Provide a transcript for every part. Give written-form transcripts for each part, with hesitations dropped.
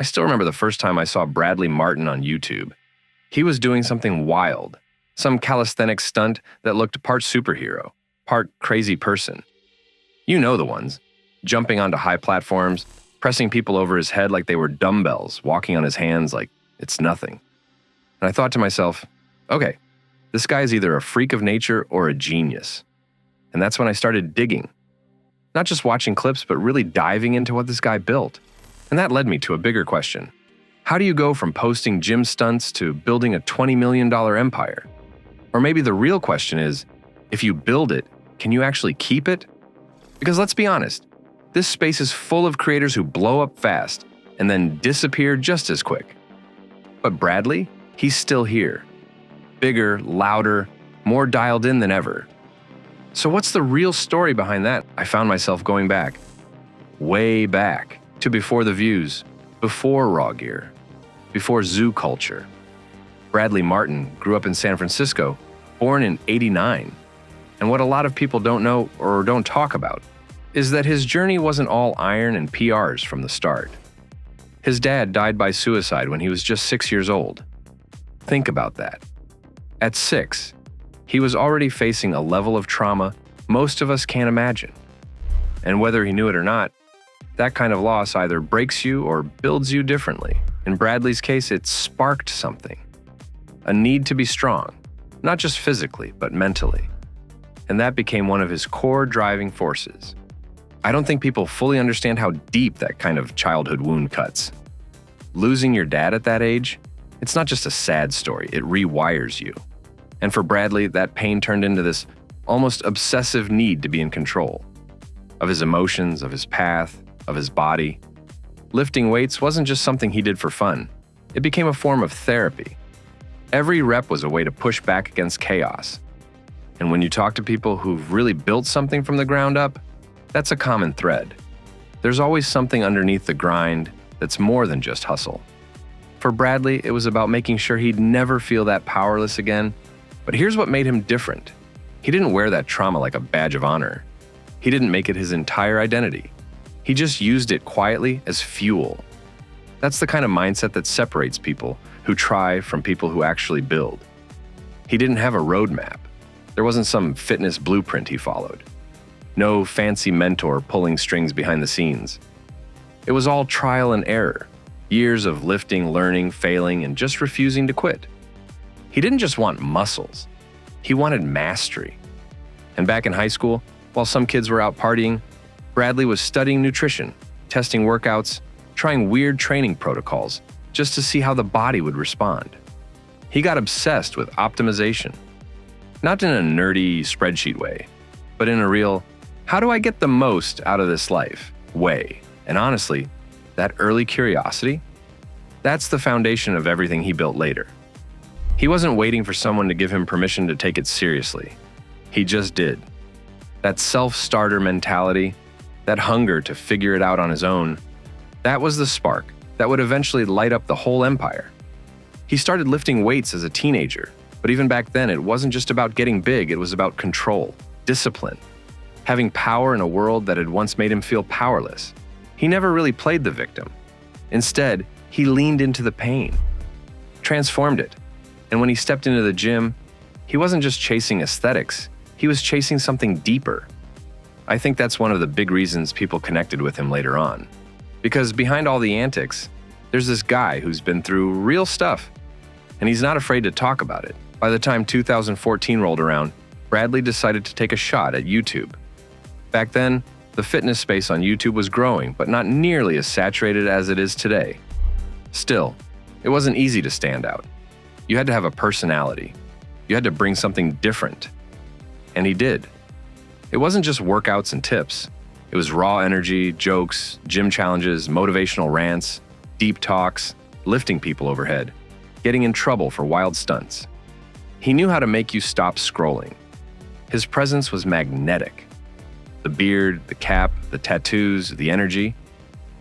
still remember the first time I saw Bradley Martyn on YouTube. He was doing something wild, some calisthenics stunt that looked part superhero, part crazy person. You know the ones, jumping onto high platforms, pressing people over his head like they were dumbbells, walking on his hands like it's nothing. And I thought to myself, okay, this guy is either a freak of nature or a genius. And that's when I started digging. Not just watching clips, but really diving into what this guy built. And that led me to a bigger question. How do you go from posting gym stunts to building a $20 million empire? Or maybe the real question is, if you build it, can you actually keep it? Because let's be honest, this space is full of creators who blow up fast and then disappear just as quick. But Bradley, he's still here. Bigger, louder, more dialed in than ever. So what's the real story behind that? I found myself going back, way back, to before the views, before raw gear, before zoo culture. Bradley Martyn grew up in San Francisco, born in '89. And what a lot of people don't know or don't talk about is that his journey wasn't all iron and PRs from the start. His dad died by suicide when he was just 6 years old. Think about that. At 6, he was already facing a level of trauma most of us can't imagine. And whether he knew it or not, that kind of loss either breaks you or builds you differently. In Bradley's case, it sparked something. A need to be strong, not just physically, but mentally. And that became one of his core driving forces. I don't think people fully understand how deep that kind of childhood wound cuts. Losing your dad at that age, it's not just a sad story, it rewires you. And for Bradley, that pain turned into this almost obsessive need to be in control. Of his emotions, of his path, of his body. Lifting weights wasn't just something he did for fun. It became a form of therapy. Every rep was a way to push back against chaos. And when you talk to people who've really built something from the ground up, that's a common thread. There's always something underneath the grind that's more than just hustle. For Bradley, it was about making sure he'd never feel that powerless again. But here's what made him different. He didn't wear that trauma like a badge of honor. He didn't make it his entire identity. He just used it quietly as fuel. That's the kind of mindset that separates people who try from people who actually build. He didn't have a roadmap. There wasn't some fitness blueprint he followed. No fancy mentor pulling strings behind the scenes. It was all trial and error. Years of lifting, learning, failing, and just refusing to quit. He didn't just want muscles. He wanted mastery. And back in high school, while some kids were out partying, Bradley was studying nutrition, testing workouts, trying weird training protocols just to see how the body would respond. He got obsessed with optimization. Not in a nerdy spreadsheet way, but in a real, how do I get the most out of this life way? And honestly, that early curiosity, that's the foundation of everything he built later. He wasn't waiting for someone to give him permission to take it seriously. He just did. That self-starter mentality, that hunger to figure it out on his own, that was the spark that would eventually light up the whole empire. He started lifting weights as a teenager, but even back then it wasn't just about getting big, it was about control, discipline, having power in a world that had once made him feel powerless. He never really played the victim. Instead, he leaned into the pain, transformed it, and when he stepped into the gym, he wasn't just chasing aesthetics, he was chasing something deeper. I think that's one of the big reasons people connected with him later on. Because behind all the antics, there's this guy who's been through real stuff, and he's not afraid to talk about it. By the time 2014 rolled around, Bradley decided to take a shot at YouTube. Back then, the fitness space on YouTube was growing, but not nearly as saturated as it is today. Still, it wasn't easy to stand out. You had to have a personality. You had to bring something different. And he did. It wasn't just workouts and tips. It was raw energy, jokes, gym challenges, motivational rants, deep talks, lifting people overhead, getting in trouble for wild stunts. He knew how to make you stop scrolling. His presence was magnetic. The beard, the cap, the tattoos, the energy.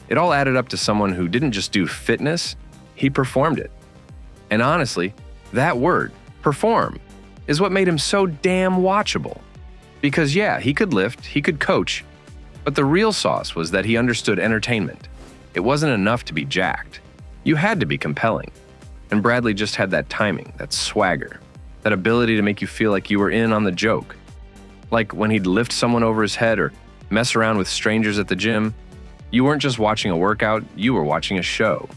It all added up to someone who didn't just do fitness, he performed it. And honestly, that word, perform, is what made him so damn watchable. Because yeah, he could lift, he could coach, but the real sauce was that he understood entertainment. It wasn't enough to be jacked. You had to be compelling. And Bradley just had that timing, that swagger, that ability to make you feel like you were in on the joke. Like when he'd lift someone over his head or mess around with strangers at the gym, you weren't just watching a workout, you were watching a show.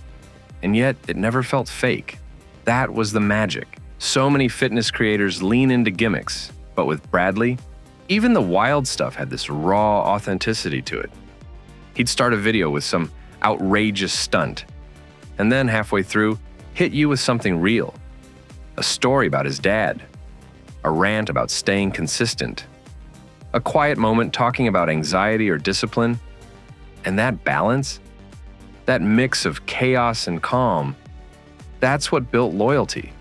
And yet, it never felt fake. That was the magic. So many fitness creators lean into gimmicks, but with Bradley, even the wild stuff had this raw authenticity to it. He'd start a video with some outrageous stunt, and then halfway through, hit you with something real. A story about his dad, a rant about staying consistent, a quiet moment talking about anxiety or discipline, and that balance, that mix of chaos and calm, that's what built loyalty.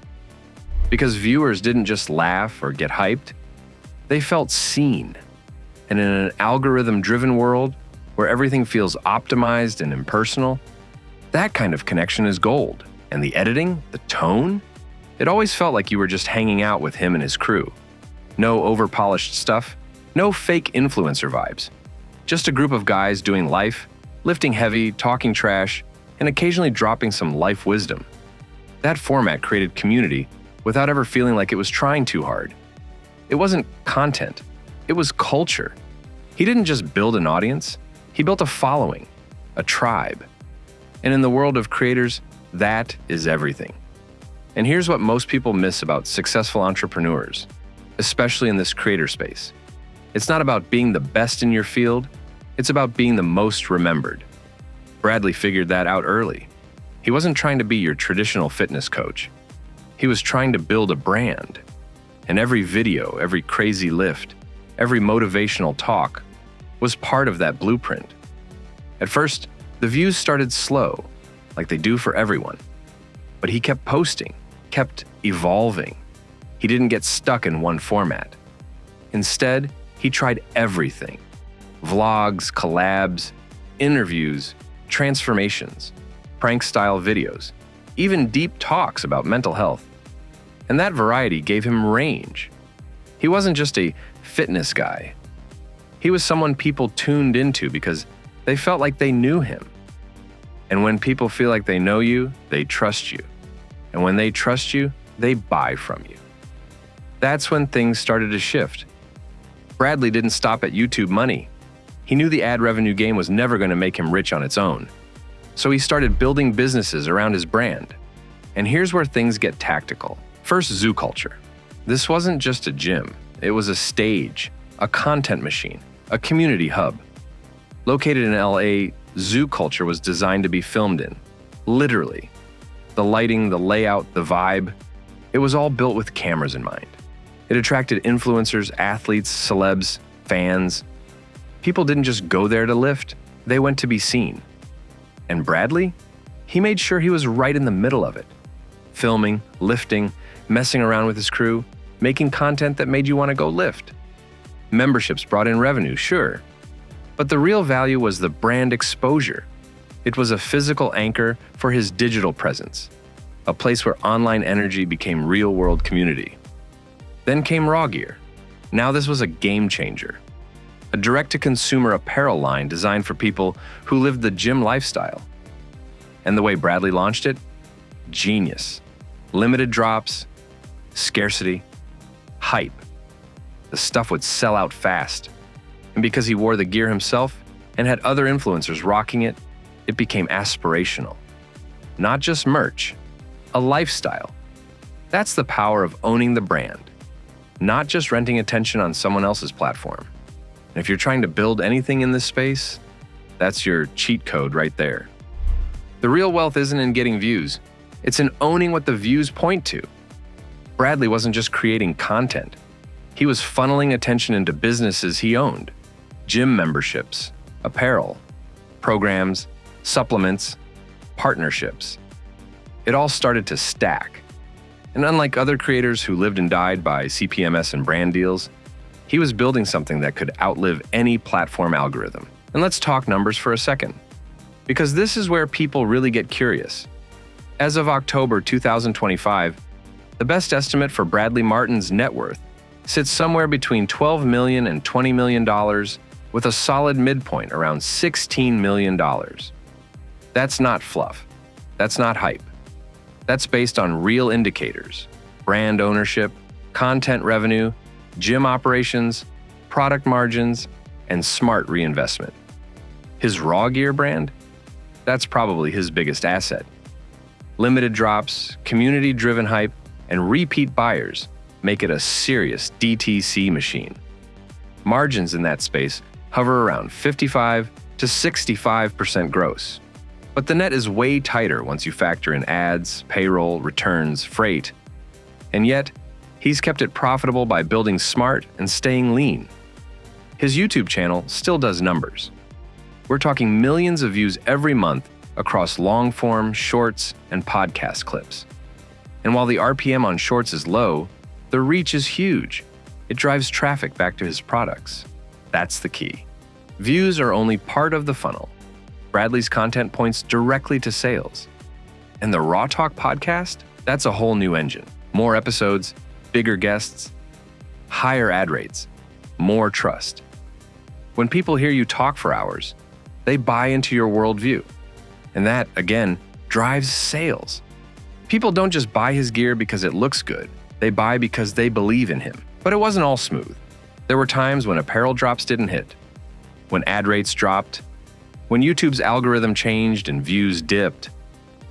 Because viewers didn't just laugh or get hyped, they felt seen. And in an algorithm-driven world where everything feels optimized and impersonal, that kind of connection is gold. And the editing, the tone, it always felt like you were just hanging out with him and his crew. No over-polished stuff, no fake influencer vibes. Just a group of guys doing life, lifting heavy, talking trash, and occasionally dropping some life wisdom. That format created community without ever feeling like it was trying too hard. It wasn't content, it was culture. He didn't just build an audience, he built a following, a tribe. And in the world of creators, that is everything. And here's what most people miss about successful entrepreneurs, especially in this creator space. It's not about being the best in your field, it's about being the most remembered. Bradley figured that out early. He wasn't trying to be your traditional fitness coach. He was trying to build a brand. And every video, every crazy lift, every motivational talk was part of that blueprint. At first, the views started slow, like they do for everyone. But he kept posting, kept evolving. He didn't get stuck in one format. Instead, he tried everything. Vlogs, collabs, interviews, transformations, prank-style videos, even deep talks about mental health. And that variety gave him range. He wasn't just a fitness guy. He was someone people tuned into because they felt like they knew him. And when people feel like they know you, they trust you. And when they trust you, they buy from you. That's when things started to shift. Bradley didn't stop at YouTube money. He knew the ad revenue game was never going to make him rich on its own. So he started building businesses around his brand. And here's where things get tactical. First, zoo culture. This wasn't just a gym. It was a stage, a content machine, a community hub. Located in LA, zoo culture was designed to be filmed in. Literally. The lighting, the layout, the vibe, it was all built with cameras in mind. It attracted influencers, athletes, celebs, fans. People didn't just go there to lift, they went to be seen. And Bradley? He made sure he was right in the middle of it. Filming, lifting, messing around with his crew, making content that made you want to go lift. Memberships brought in revenue, sure. But the real value was the brand exposure. It was a physical anchor for his digital presence, a place where online energy became real-world community. Then came Raw Gear. Now this was a game changer. A direct-to-consumer apparel line designed for people who lived the gym lifestyle. And the way Bradley launched it? Genius. Limited drops, scarcity, hype. The stuff would sell out fast. And because he wore the gear himself and had other influencers rocking it, it became aspirational. Not just merch, a lifestyle. That's the power of owning the brand. Not just renting attention on someone else's platform. And if you're trying to build anything in this space, that's your cheat code right there. The real wealth isn't in getting views. It's in owning what the views point to. Bradley wasn't just creating content. He was funneling attention into businesses he owned. Gym memberships, apparel, programs, supplements, partnerships. It all started to stack. And unlike other creators who lived and died by CPMS and brand deals, he was building something that could outlive any platform algorithm. And let's talk numbers for a second, because this is where people really get curious. As of October 2025, the best estimate for Bradley Martyn's net worth sits somewhere between $12 million and $20 million, with a solid midpoint around $16 million. That's not fluff. That's not hype. That's based on real indicators: brand ownership, content revenue, gym operations, product margins, and smart reinvestment. His raw gear brand? That's probably his biggest asset. Limited drops, community-driven hype, and repeat buyers make it a serious DTC machine. Margins in that space hover around 55 to 65% gross. But the net is way tighter once you factor in ads, payroll, returns, freight. And yet, he's kept it profitable by building smart and staying lean. His YouTube channel still does numbers. We're talking millions of views every month across long-form, shorts, and podcast clips. And while the RPM on shorts is low, the reach is huge. It drives traffic back to his products. That's the key. Views are only part of the funnel. Bradley's content points directly to sales. And the Raw Talk podcast? That's a whole new engine. More episodes, bigger guests, higher ad rates, more trust. When people hear you talk for hours, they buy into your worldview. And that, again, drives sales. People don't just buy his gear because it looks good. They buy because they believe in him. But it wasn't all smooth. There were times when apparel drops didn't hit, when ad rates dropped, when YouTube's algorithm changed and views dipped.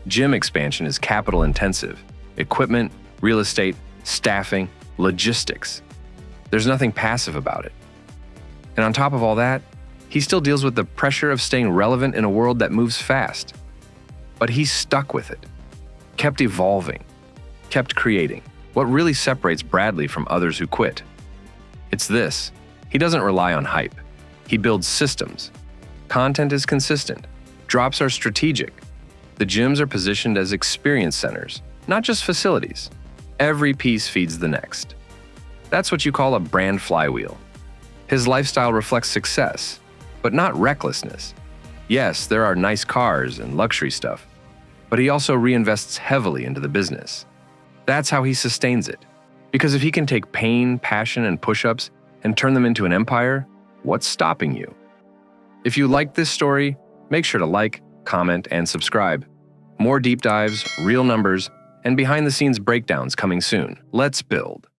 Gym expansion is capital intensive. Equipment, real estate, staffing, logistics. There's nothing passive about it. And on top of all that, he still deals with the pressure of staying relevant in a world that moves fast. But he's stuck with it, kept evolving, kept creating. What really separates Bradley from others who quit? It's this: he doesn't rely on hype. He builds systems. Content is consistent. Drops are strategic. The gyms are positioned as experience centers, not just facilities. Every piece feeds the next. That's what you call a brand flywheel. His lifestyle reflects success, but not recklessness. Yes, there are nice cars and luxury stuff, but he also reinvests heavily into the business. That's how he sustains it. Because if he can take pain, passion, and push-ups and turn them into an empire, what's stopping you? If you like this story, make sure to like, comment, and subscribe. More deep dives, real numbers, and behind-the-scenes breakdowns coming soon. Let's build.